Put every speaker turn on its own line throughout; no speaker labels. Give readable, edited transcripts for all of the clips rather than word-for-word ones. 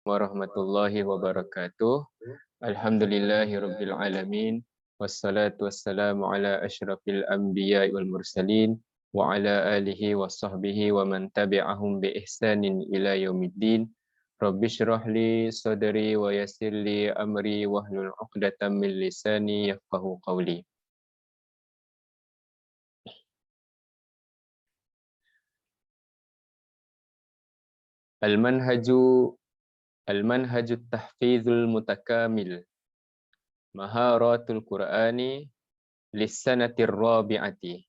warahmatullahi wabarakatuh. Alhamdulillahirabbil alamin. Wassalatu wassalamu ala asyrafil anbiya'i wal mursalin wa ala alihi wa sahbihi wa man tabi'ahum bi ihsanin ila yaumiddin. Rabbi shrah li sadri wa yassir li amri wahlul 'uqdatam min lisani yafqahu qawli. Al-manhajut tahfizul mutakamil. Maharatul Qur'ani lisanatir rabi'ati.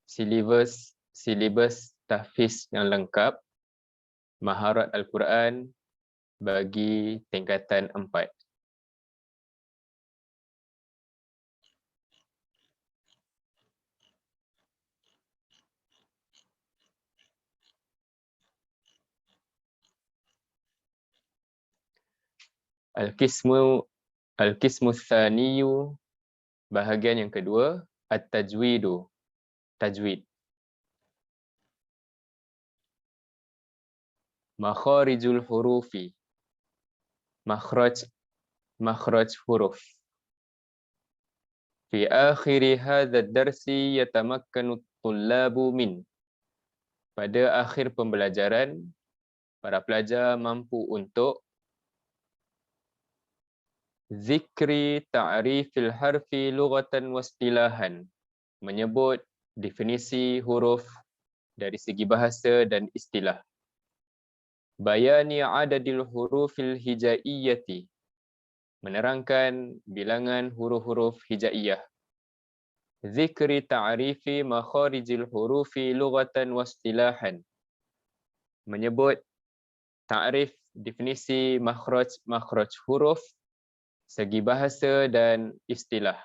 Silibus tahfiz yang lengkap maharat Al-Quran bagi tingkatan 4. Al-Qismu Tsaniyu, bahagian yang kedua, At-Tajwidu, tajwid. Makharijul hurufi, makhraj huruf. Fi akhiri hadha ad-darsi yatamakkanu at-tullabu min. Pada akhir pembelajaran, para pelajar mampu untuk zikri ta'rifil harfi lughatan wa istilahan, menyebut definisi huruf dari segi bahasa dan istilah. Bayani adadil hurufil hijaiyati, menerangkan bilangan huruf-huruf hijaiyah. Zikri ta'rifi makharijil hurufi lughatan wa istilahan, menyebut ta'rif definisi makhraj huruf segi bahasa dan istilah.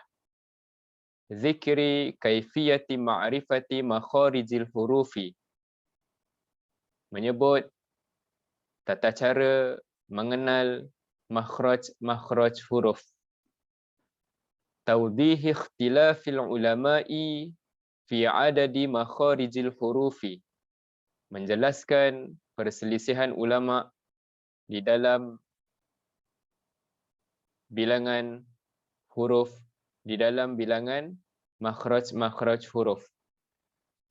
Zikri kaifiyati ma'rifati makharijil hurufi, menyebut tata cara mengenal makhraj huruf. Tawdihi ikhtilafil ulama'i fi adadi makharijil hurufi, menjelaskan perselisihan ulama di dalam bilangan huruf, di dalam bilangan makhraj huruf.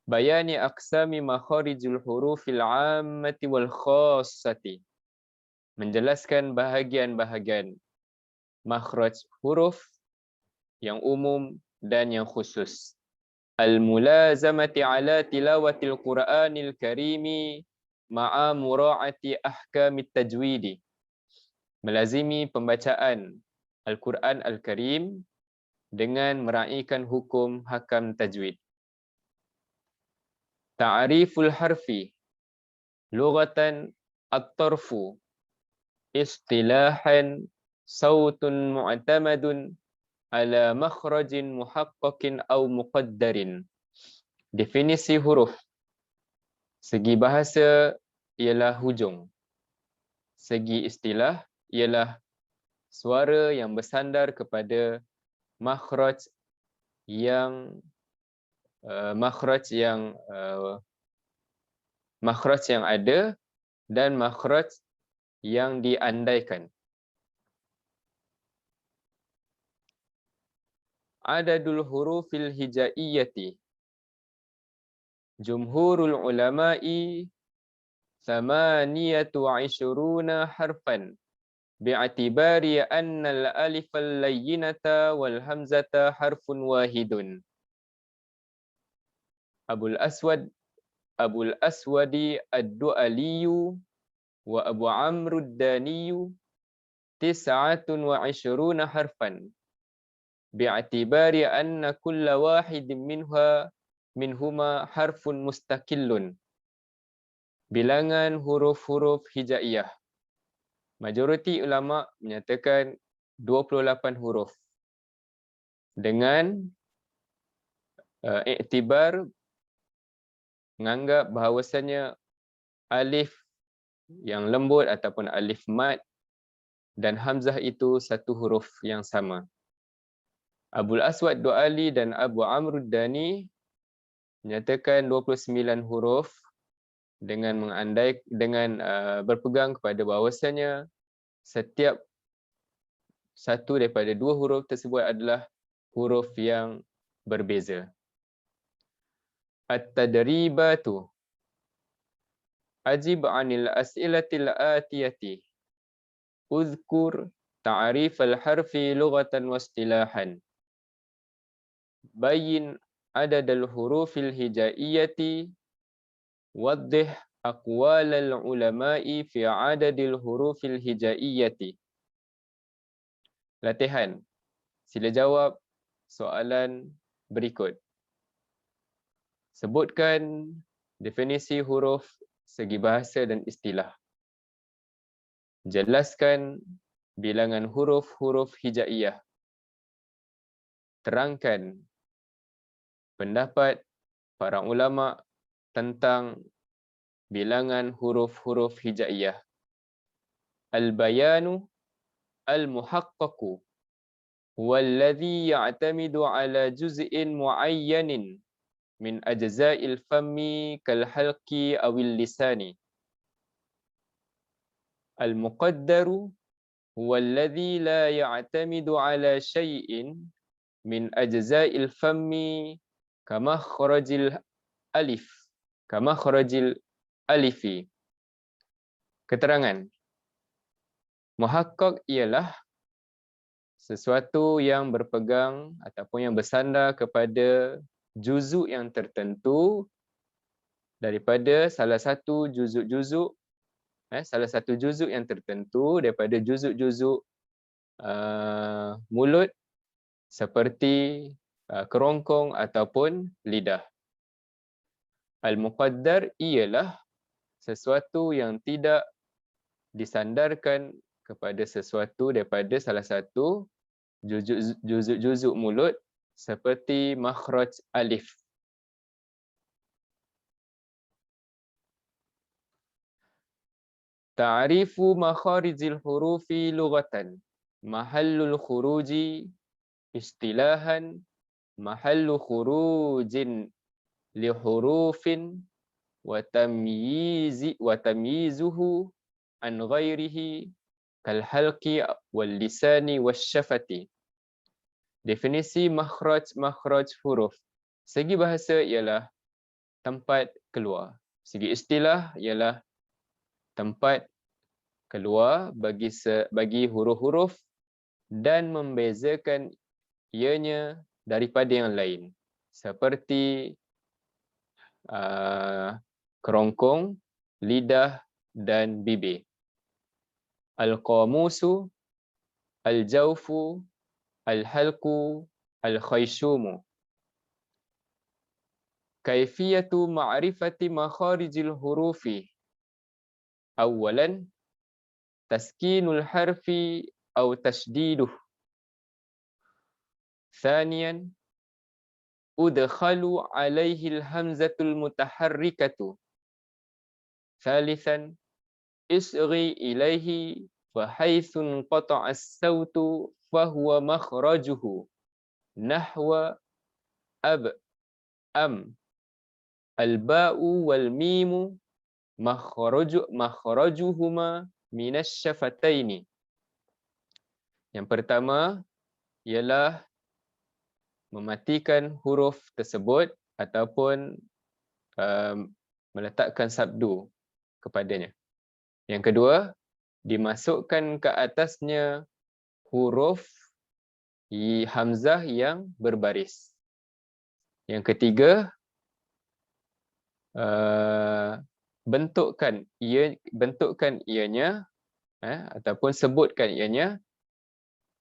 Bayani aqsami makharijul hurufil 'ammati wal khassati, menjelaskan bahagian-bahagian makhraj huruf yang umum dan yang khusus. Al-mulazamati ala tilawatil Qur'anil Karimi ma'a mura'ati ahkamit tajwidi, melazimi pembacaan Al-Quran Al-Karim dengan meraihkan hukum hakam tajwid. Ta'riful harfi, lughatan at-tarfu, istilahan sautun mu'tamadun ala makhrajin muhaqqaqin aw muqaddarin. Definisi huruf. Segi bahasa ialah hujung. Segi istilah ialah suara yang bersandar kepada makhraj yang ada dan makhraj yang diandaikan. Adadul hurufil hijaiyati, jumhurul ulama'i 28 harfan bi'atibari anna al-alif al-layyinata wal hamzata harfun wahidun. Abul Aswadi ad-Du'aliyu wa Abu Amr ad-Daniyu 29 harfan bi'atibari anna kulla wahidin minhuma harfun mustaqillun. Bilangan huruf-huruf hijaiyah. Majoriti ulama menyatakan 28 huruf. Dengan iktibar menganggap bahawasanya alif yang lembut ataupun alif mad dan hamzah itu satu huruf yang sama. Abul Aswad Du'ali dan Abu Amr ad-Dani menyatakan 29 huruf berpegang kepada bahawasanya setiap satu daripada dua huruf tersebut adalah huruf yang berbeza. At-tadribatu. Ajib 'anil as'ilatil atiyati. Uzkur ta'rif al-harfi lughatan wa istilahan. Bayyin adad al-hurufil hijaiyati. Waddih aqwal al-ulama'i fi adadil hurufil hijaiyati. Latihan. Sila jawab soalan berikut. Sebutkan definisi huruf segi bahasa dan istilah. Jelaskan bilangan huruf-huruf hijaiyah. Terangkan pendapat para ulama tentang bilangan huruf-huruf hijaiyah. Al-bayanu al-muhaqqaqu walladhi ya'tamidu ala juz'in mu'ayyanin min ajza'il fammi kal halqi awil lisani. Al-muqaddaru huwa alladhi la ya'tamidu ala syai'in min ajza'il fammi kamakhrajil alifi. Keterangan. Muhaqqaq ialah sesuatu yang berpegang ataupun yang bersandar kepada juzuk yang tertentu daripada salah satu juzuk yang tertentu daripada juzuk-juzuk mulut seperti kerongkong ataupun lidah. Al-muqaddar ialah sesuatu yang tidak disandarkan kepada sesuatu daripada salah satu juzuk mulut seperti makhraj alif. Ta'rifu makharijil hurufi lughatan. Mahallul khuruji istilahan. Mahallu khurujin li hurufin wa tamyizuhu an ghairihi kal halqi wal lisani wasyafati. Definisi makhraj huruf. Segi bahasa ialah tempat keluar. Segi istilah ialah tempat keluar bagi huruf-huruf dan membezakan ianya daripada yang lain. Seperti kerongkong, lidah dan bibir. Al-qamusu, al-jawfu, al-halqu, al-khayshumu. Kaifiyatu ma'rifati makharijil hurufi. Awalan, taskinul harfi atau tashdiduh. Thaniyan, udkhalu alaihi al-hamzatul mutaharrikatu. Thalithan, isghi ilaihi fahaithun qata'a as-sawtu fahuwa makhrajuhu. Nahwa ab, am, al-ba'u wal mimu makhrajuhuma minas syafataini. Yang pertama ialah mematikan huruf tersebut ataupun meletakkan sabdu kepadanya. Yang kedua, dimasukkan ke atasnya huruf hamzah yang berbaris. Yang ketiga, bentukkan ianya ataupun sebutkan ianya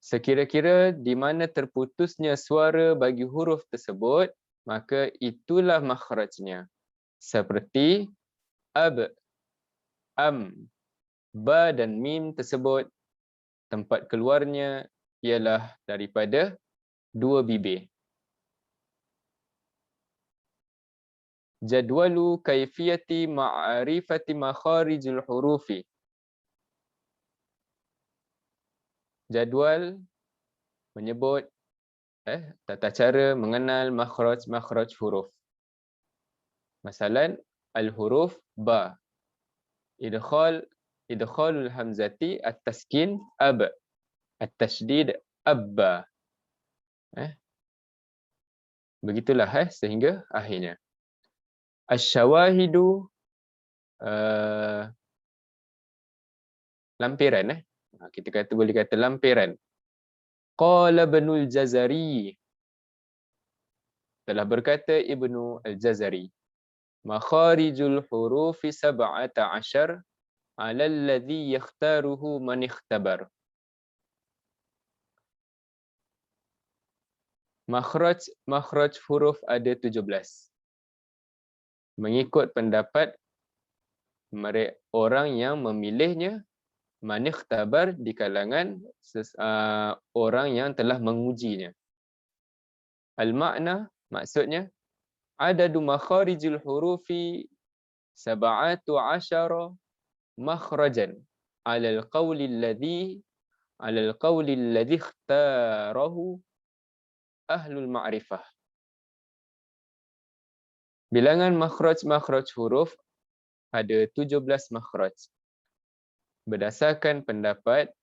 sekira-kira di mana terputusnya suara bagi huruf tersebut, maka itulah makhrajnya. Seperti ab, am, ba dan mim tersebut tempat keluarnya ialah daripada dua bibir. Jadwalu kaifiyati ma'rifati makharijul hurufi. Jadual menyebut tata cara mengenal makhraj huruf. Masalan, al-huruf ba. Idkhalul hamzati at-taskin ab. At-tasydid abba. Begitulah sehingga akhirnya. Asy-syawahidu lampiran. Kita boleh kata lampiran. Qala Ibnul Jazari. Telah berkata Ibnu Al-Jazari. Makharijul hurufi 17 ala alladhi yakhtaruhu man ikhtabar. Makhraj huruf ada 17. Mengikut pendapat orang yang memilihnya, man ikhtabar di kalangan orang yang telah mengujinya. Al-makna maksudnya adadu makharijul hurufi 17 makhrajan ala al-qawli alladhi ikhtarahu ahlul ma'rifah. Bilangan makhraj huruf ada 17 makhraj. Berdasarkan pendapat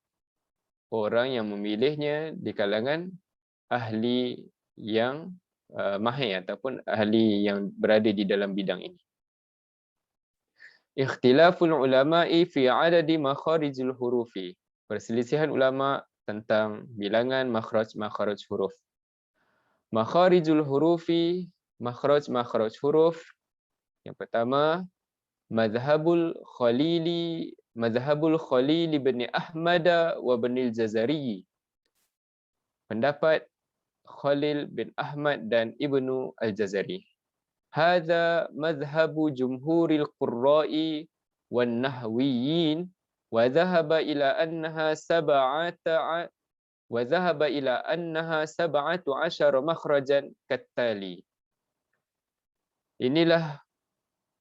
orang yang memilihnya di kalangan ahli yang mahir ataupun ahli yang berada di dalam bidang ini. Ikhtilaful ulama'i fi adadi makharijul hurufi. Perselisihan ulama tentang bilangan makhraj huruf. Makharijul hurufi, makhraj huruf. Yang pertama, Madhabul Khalil bin Ahmad wa Ibnul Jazari. Pendapat Khalil bin Ahmad dan Ibnu Al-Jazari. Hadza madhhabu jumhuril qurra'i wan nahwiyyin wa dhahaba ila annaha 17 makhrajan kattali. Inilah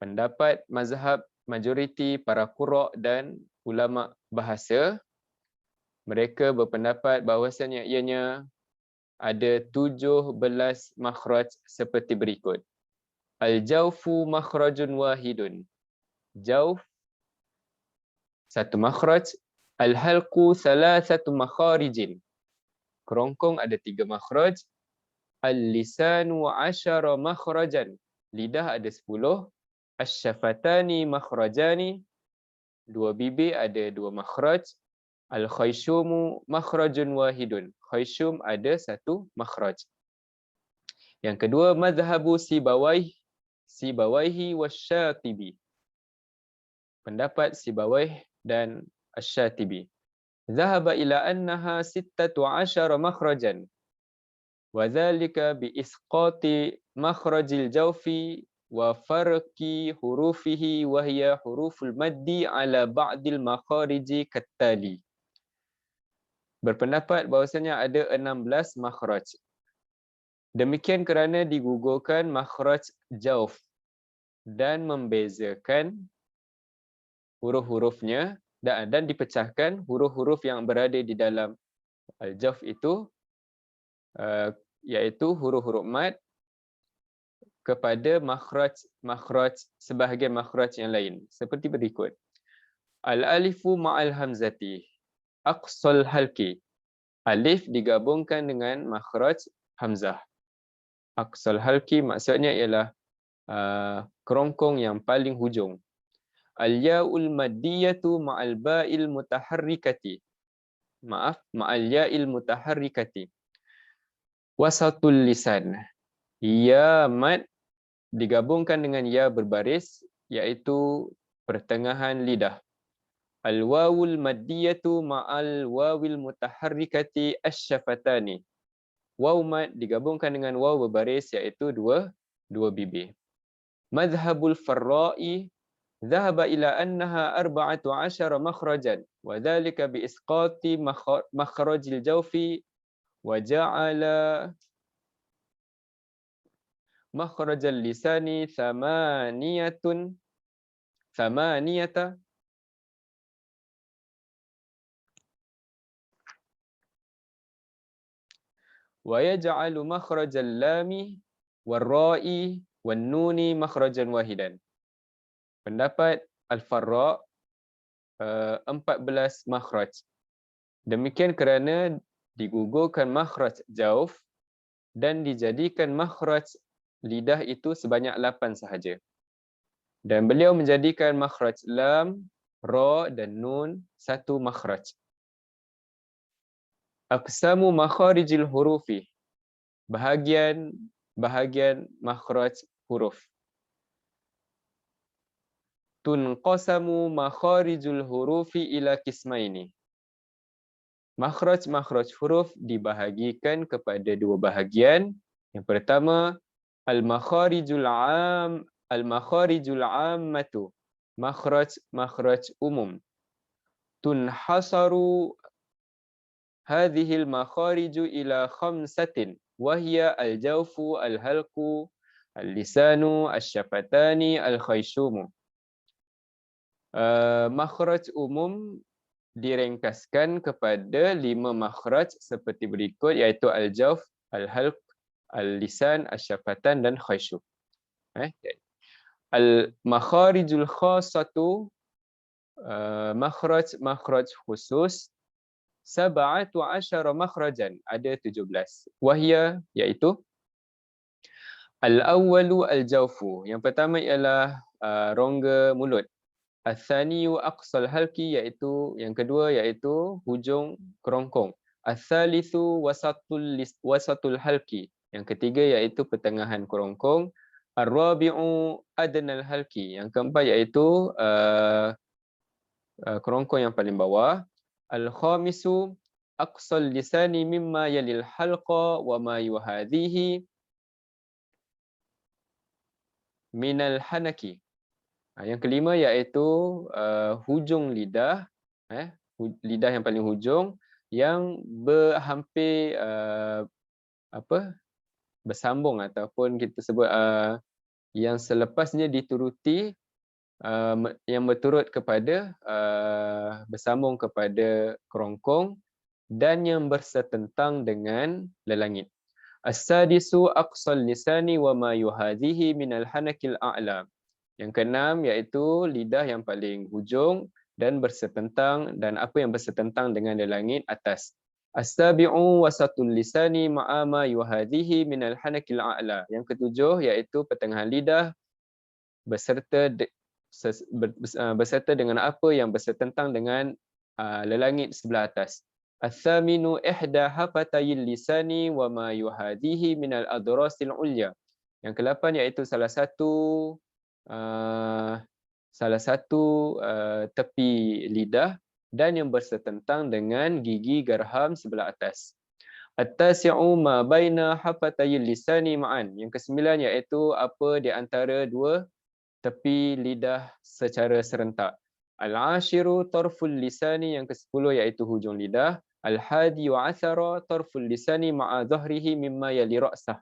pendapat mazhab majoriti para qurra' dan ulama bahasa. Mereka berpendapat bahawasanya ianya ada 17 makhraj seperti berikut. Al-jawfu makhrajun wahidun. Jawf satu makhraj. Al-halqu thalathatu makharijin. Kerongkong ada 3 makhraj. Al-lisanu 10 makhrajan. Lidah ada 10. Asy-syafatani makhrajani. 2 bibir ada 2 makhraj. Al-khaysyumu makhrajun wahidun. Khaysyum ada 1 makhraj. Yang kedua, madhabu Sibawaihi wasyatibi. Pendapat Sibawaih dan Asy-Syatibi. Dhahaba ila annaha 16 makhrajan. Wa dhalika bi isqati makhrajil jawfi wa farqi hurufihi wa hiya huruful maddi ala ba'dil makhariji kattali. Berpendapat bahawasanya ada 16 makhraj. Demikian kerana digugurkan makhraj jawf dan membezakan huruf-hurufnya dan dipecahkan huruf-huruf yang berada di dalam al-jawf itu, iaitu huruf-huruf mad kepada makhraj sebahagian makhraj yang lain seperti berikut. Al-alifu ma'al hamzati aqsal halki. Alif digabungkan dengan makhraj hamzah. Aqsal halki maksudnya ialah kerongkong yang paling hujung. Al-ya'ul maddiyatu ma'al ba'il mutaharrikati. Ma'al ya'il mutaharrikati. Wasatul lisan. Ya mad digabungkan dengan ya berbaris, iaitu pertengahan lidah. Al-wawul maddiyatu ma'al wawil mutaharrikati asy-syafatani. Waw mad digabungkan dengan waw berbaris, iaitu dua bibir. Madhhabul farra'i dhahaba ila annaha 14 makhrajan wa dhalika bi isqati makhrajil jawfi wa ja'ala makhrajal lisani thamaniyata wa yaj'alu makhrajal lami war ra'i wan nuni makhrajan wahidan. Pendapat Al-Farra 14 makhraj. Demikian kerana digugurkan makhraj jauf dan dijadikan makhraj lidah itu sebanyak 8 sahaja. Dan beliau menjadikan makhraj lam, ra dan nun satu makhraj. Aqsamu makharijil hurufi. Bahagian makhraj huruf. Tunqasamu makharijul hurufi ila qismaini. Makhraj huruf dibahagikan kepada dua bahagian. Yang pertama, al-makharijul ammatu. Makhraj umum. Tunhasaru hadhil makhariju ila khamsatin wa hiya al-jawfu, al-halqu, al-lisanu, al-syafatani, al-khayshumu. Makhraj umum direngkaskan kepada 5 makhraj seperti berikut, iaitu al-jawf, al-halq, al-lisan, al-syafatan dan khayshum. Al-makharijul khassatu, makhraj khusus, 17 makhrajan, ada 17. Wahia, iaitu al-awwalu al-jawfu, yang pertama ialah rongga mulut. Al-thaniyu aqsal halqi, iaitu yang kedua iaitu hujung kerongkong. Al-thalithu wasatul halqi, yang ketiga iaitu pertengahan kerongkong. Ar-rabi'u adnal halqi, yang keempat iaitu kerongkong yang paling bawah. Al-khamisu aqsal lisani mimma yalil halqa wa ma yuhadhihi minal hanaki. Yang kelima iaitu hujung lidah, lidah yang paling hujung yang hampir bersambung ataupun kita sebut yang selepasnya dituruti yang berturut kepada bersambung kepada kerongkong dan yang bersetentang dengan lelangit. As-sadisu aqsal lisani wa ma yuhadhihi minal hanakil a'la. Yang keenam iaitu lidah yang paling hujung dan bersetentang dan apa yang bersetentang dengan lelangit atas. As-sabi'u wasatul lisani ma'a ma yuhadhihi minal hanakil a'la. Yang ketujuh iaitu pertengahan lidah beserta dengan apa yang bersetentang dengan lelangit sebelah atas. Ats-tsaminu ihda hafatayil lisani wa ma yuhadhihi minal adrasil ulya. Yang ke-8 iaitu salah satu tepi lidah dan yang bersetentang dengan gigi gerham sebelah atas. At-tasi'u ma baina hafatayil lisani ma'an. Yang ke-9 iaitu apa di antara dua tepi lidah secara serentak. Al-ashiru tarful lisani, yang ke-10 iaitu hujung lidah. Al-hadi wa athara tarful lisani ma'a dhahrihi mimma yali ra'sah.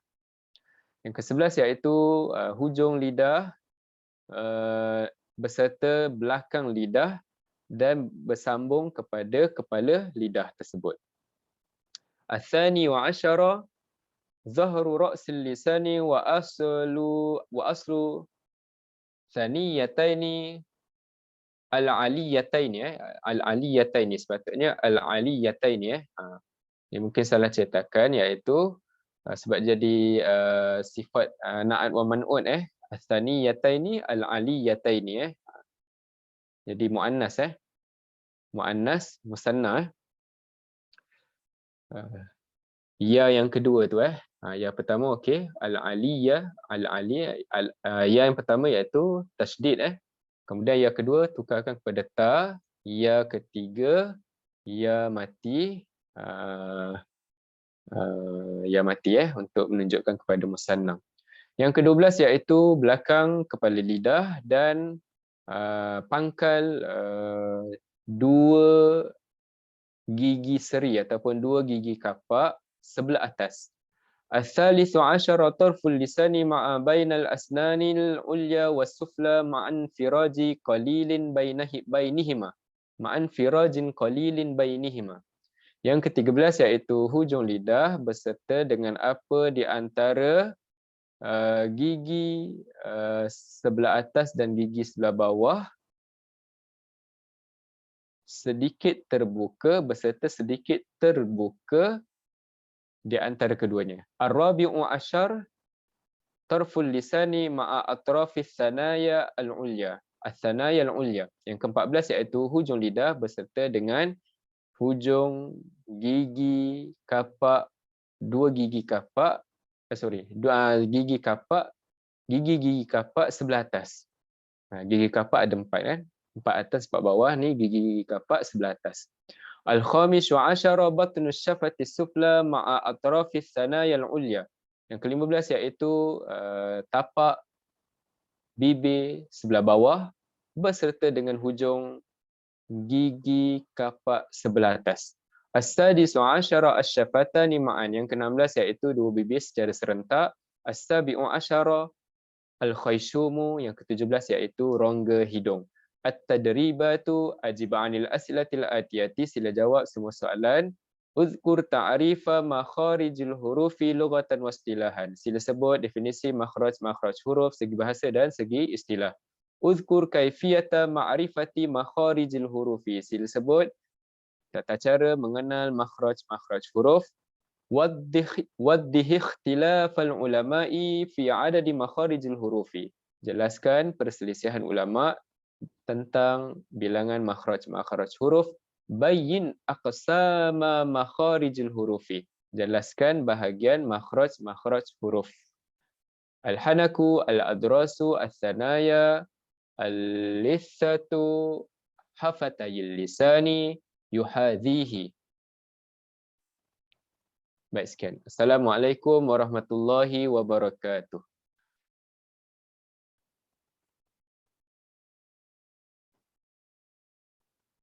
Yang ke-11 iaitu hujung lidah beserta belakang lidah dan bersambung kepada kepala lidah tersebut. Athani wa asyara dhahru ra'sil lisani wa aslu thaniyataini al-aliyataini al-aliyataini, sepatutnya al-aliyataini Ini mungkin salah cetakan, iaitu sebab jadi sifat na'at wa man'ut Ats-tsaniyataini al-aliyataini jadi muannas muannas musanna ya yang kedua tu ya pertama okey, al-aliyah ya yang pertama iaitu tasydid kemudian ya kedua tukarkan kepada ta, ya ketiga ya mati untuk menunjukkan kepada musanna. Yang ke-12 iaitu belakang kepala lidah dan pangkal dua gigi seri ataupun dua gigi kapak sebelah atas. Ats-tsalitsu 'asyara tarful lisani ma'a bainal asnanil ulya was sufla ma'an firaji qalilin bainihima. Ma'an firajin qalilin bainihima. Yang ke-13 iaitu hujung lidah beserta dengan apa di antara gigi sebelah atas dan gigi sebelah bawah sedikit terbuka beserta sedikit terbuka di antara keduanya. Ar-rabi'u asyar tarful lisani ma'a atrafis sanaya al-ulya. As-sanaya al-ulya. Yang ke-14 iaitu hujung lidah beserta dengan hujung gigi kapak, dua gigi kapak, gigi kapak sebelah atas. Gigi kapak ada 4 kan? 4 atas, 4 bawah, ni gigi kapak sebelah atas. Al-khamisyu asyara batnu syafati sufla ma'a atrafis sanaya al-ulya. Yang ke-15 iaitu tapak bibir sebelah bawah beserta dengan hujung gigi kapak sebelah atas. As-sadisu asyara asy-syafatani ma'an. Yang ke-16 iaitu dua bibir secara serentak. As-sabi'u asyara al-khayshumu. Yang ke-17 iaitu rongga hidung. At-tadribatu ajib 'anil as'ilatil atiyati. Sila jawab semua soalan. Uzkur ta'rifa makharijil hurufi lughatan wa istilahan. Sila sebut definisi makhraj huruf segi bahasa dan segi istilah. Uzkur kaifiyata ma'rifati makharijil hurufi. Sila sebut tata cara mengenal makhraj huruf. Waddih ikhtilafal ulama'i fi adadi makharijil hurufi. Jelaskan perselisihan ulama tentang bilangan makhraj huruf. Bayyin aqsama makharijil hurufi. Jelaskan bahagian makhraj huruf. Al-hanaku, al-adrasu, al-thanaya, al-lithatu, hafatayil lisani, yuhadhihi. Baik, sekian. Assalamualaikum warahmatullahi wabarakatuh.